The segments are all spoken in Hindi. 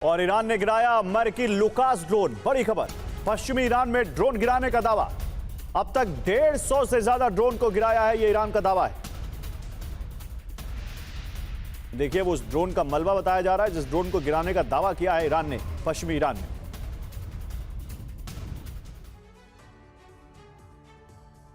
और ईरान ने गिराया अमेरिकी लुकास ड्रोन। बड़ी खबर, पश्चिमी ईरान में ड्रोन गिराने का दावा। अब तक 150 से ज्यादा ड्रोन को गिराया है, यह ईरान का दावा है। देखिए वो उस ड्रोन का मलबा बताया जा रहा है जिस ड्रोन को गिराने का दावा किया है ईरान ने, पश्चिमी ईरान में।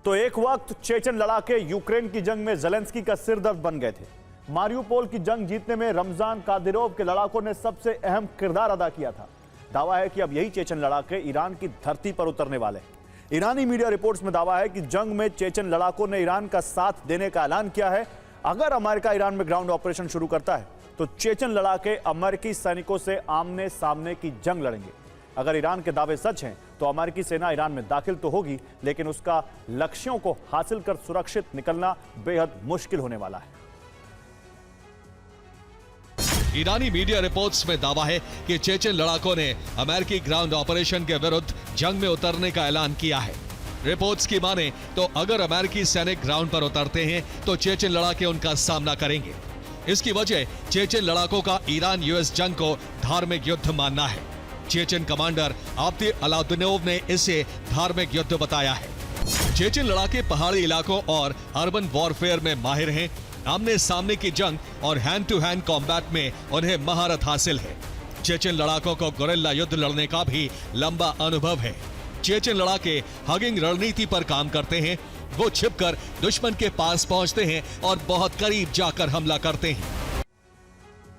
तो एक वक्त चेचन लड़ाके यूक्रेन की जंग में ज़ेलेंस्की का सिरदर्द बन गए थे। मारियुपोल की जंग जीतने में रमजान कादिरोव के लड़ाकों ने सबसे अहम किरदार अदा किया था। दावा है कि अब यही चेचन लड़ाके ईरान की धरती पर उतरने वाले हैं। ईरानी मीडिया रिपोर्ट्स में दावा है कि जंग में चेचन लड़ाकों ने ईरान का साथ देने का ऐलान किया है। अगर अमेरिका ईरान में ग्राउंड ऑपरेशन शुरू करता है तो चेचन लड़ाके अमेरिकी सैनिकों से आमने सामने की जंग लड़ेंगे। अगर ईरान के दावे सच हैं तो अमेरिकी सेना ईरान में दाखिल तो होगी, लेकिन उसका लक्ष्यों को हासिल कर सुरक्षित निकलना बेहद मुश्किल होने वाला है। ईरानी मीडिया रिपोर्ट्स में दावा है कि चेचन लड़ाकों ने अमेरिकी ग्राउंड ऑपरेशन के विरुद्ध जंग में उतरने का ऐलान किया है। रिपोर्ट्स की माने तो अगर अमेरिकी सैनिक ग्राउंड पर उतरते हैं तो चेचन लड़ाके उनका सामना करेंगे। इसकी वजह चेचन लड़ाकों का ईरान यूएस जंग को धार्मिक युद्ध मानना है। चेचन कमांडर आब्दी अलाउद्दीनोव ने इसे धार्मिक युद्ध बताया है। चेचन लड़ाके पहाड़ी इलाकों और अर्बन वॉरफेयर में माहिर हैं। आमने सामने की जंग और हैंड टू हैंड कॉम्बैट में उन्हें महारत हासिल है। चेचन लड़ाकों को गुरिल्ला युद्ध लड़ने का भी लंबा अनुभव है। चेचन लड़ाके हगिंग रणनीति पर काम करते हैं। वो छिपकर दुश्मन के पास पहुंचते हैं और बहुत करीब जाकर हमला करते हैं।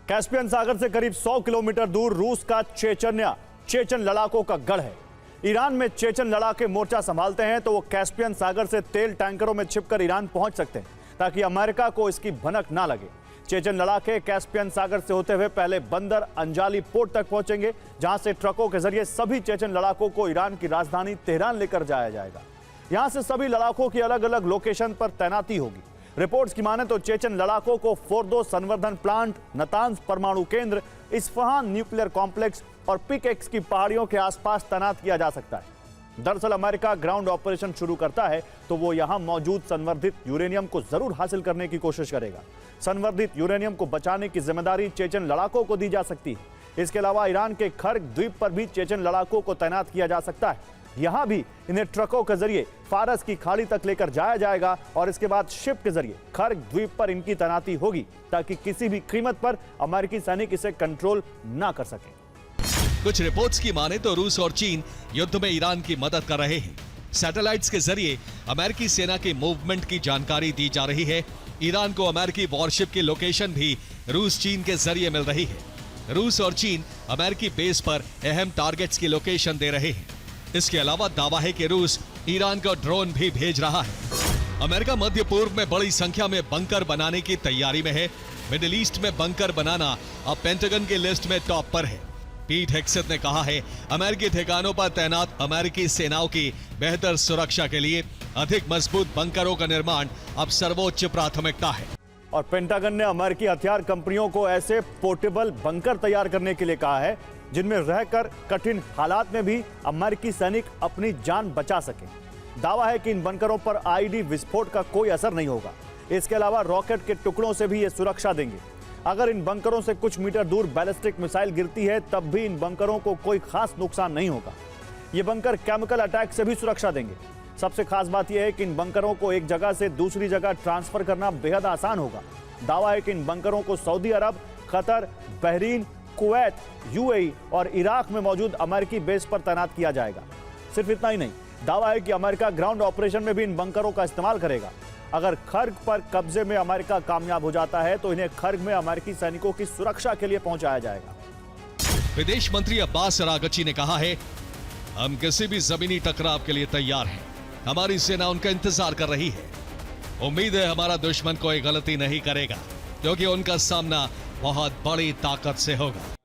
कैस्पियन सागर से करीब 100 किलोमीटर दूर रूस का चेचन्या चेचन लड़ाकों का गढ़ है। ईरान में चेचन लड़ाके मोर्चा संभालते हैं तो वो कैस्पियन सागर से तेल टैंकरों में छिपकर ईरान पहुंच सकते हैं ताकि अमेरिका को इसकी भनक ना लगे। चेचन लड़ाके कैस्पियन सागर से होते हुए पहले बंदर अंजाली पोर्ट तक पहुंचेंगे, जहां से ट्रकों के जरिए सभी चेचन लड़ाकों को ईरान की राजधानी तेहरान लेकर जाया जाएगा। यहां से सभी लड़ाकों की अलग अलग लोकेशन पर तैनाती होगी। रिपोर्ट्स की माने तो चेचन लड़ाकों को फोर्दो संवर्धन प्लांट, नतांज परमाणु केंद्र, इस्फहान न्यूक्लियर कॉम्प्लेक्स और पिकेक्स की पहाड़ियों के आसपास तैनात किया जा सकता है। दरअसल अमेरिका ग्राउंड ऑपरेशन शुरू करता है तो वो यहां मौजूद संवर्धित यूरेनियम को जरूर हासिल करने की कोशिश करेगा। संवर्धित यूरेनियम को बचाने की जिम्मेदारी चेचन लड़ाकों को दी जा सकती है। इसके अलावा ईरान के खर्ग द्वीप पर भी चेचन लड़ाकों को तैनात किया जा सकता है। यहां भी इन्हें ट्रकों के जरिए फारस की खाड़ी तक लेकर जाया जाएगा और इसके बाद शिप के जरिए खर्ग द्वीप पर इनकी तैनाती होगी ताकि किसी भी कीमत पर अमेरिकी सैनिक इसे कंट्रोल ना कर सके। कुछ रिपोर्ट्स की माने तो रूस और चीन युद्ध में ईरान की मदद कर रहे हैं। सैटेलाइट्स के जरिए अमेरिकी सेना के मूवमेंट की जानकारी दी जा रही है। ईरान को अमेरिकी वॉरशिप की लोकेशन भी रूस चीन के जरिए मिल रही है। रूस और चीन अमेरिकी बेस पर अहम टारगेट्स की लोकेशन दे रहे हैं। इसके अलावा दावा है कि रूस ईरान को ड्रोन भी भेज रहा है। अमेरिका मध्य पूर्व में बड़ी संख्या में बंकर बनाने की तैयारी में है। मिडिल ईस्ट में बंकर बनाना अब पेंटागन की लिस्ट में टॉप पर है। पीट हेग्सेथ ने कहा है, अमेरिकी ठिकानों पर तैनात अमेरिकी सेनाओं की बेहतर सुरक्षा के लिए अधिक मजबूत बंकरों का निर्माण अब सर्वोच्च प्राथमिकता है। और पेंटागन ने अमेरिकी हथियार कंपनियों को ऐसे पोर्टेबल बंकर तैयार करने के लिए कहा है जिनमें रहकर कठिन हालात में भी अमेरिकी सैनिक अपनी जान बचा सके। दावा है कि इन बंकरों पर आईडी विस्फोट का कोई असर नहीं होगा। इसके अलावा रॉकेट के टुकड़ों से भी ये सुरक्षा देंगे। अगर इन बंकरों से कुछ मीटर दूर बैलिस्टिक मिसाइल गिरती है तब भी इन बंकरों को कोई खास नुकसान नहीं होगा। ये बंकर केमिकल अटैक से भी सुरक्षा देंगे। सबसे खास बात यह है कि इन बंकरों को एक जगह से दूसरी जगह ट्रांसफर करना बेहद आसान होगा। दावा है कि इन बंकरों को सऊदी अरब, कतर, बहरीन, कुवैत, यूएई और इराक में मौजूद अमेरिकी बेस पर तैनात किया जाएगा। सिर्फ इतना ही नहीं, दावा है कि अमेरिका ग्राउंड ऑपरेशन में भी इन बंकरों का इस्तेमाल करेगा। अगर खर्ग पर कब्जे में अमेरिका कामयाब हो जाता है तो इन्हें खर्ग में अमेरिकी सैनिकों की सुरक्षा के लिए पहुंचाया जाएगा। विदेश मंत्री अब्बास अरागची ने कहा है, हम किसी भी जमीनी टकराव के लिए तैयार हैं। हमारी सेना उनका इंतजार कर रही है। उम्मीद है हमारा दुश्मन कोई गलती नहीं करेगा क्योंकि उनका सामना बहुत बड़ी ताकत से होगा।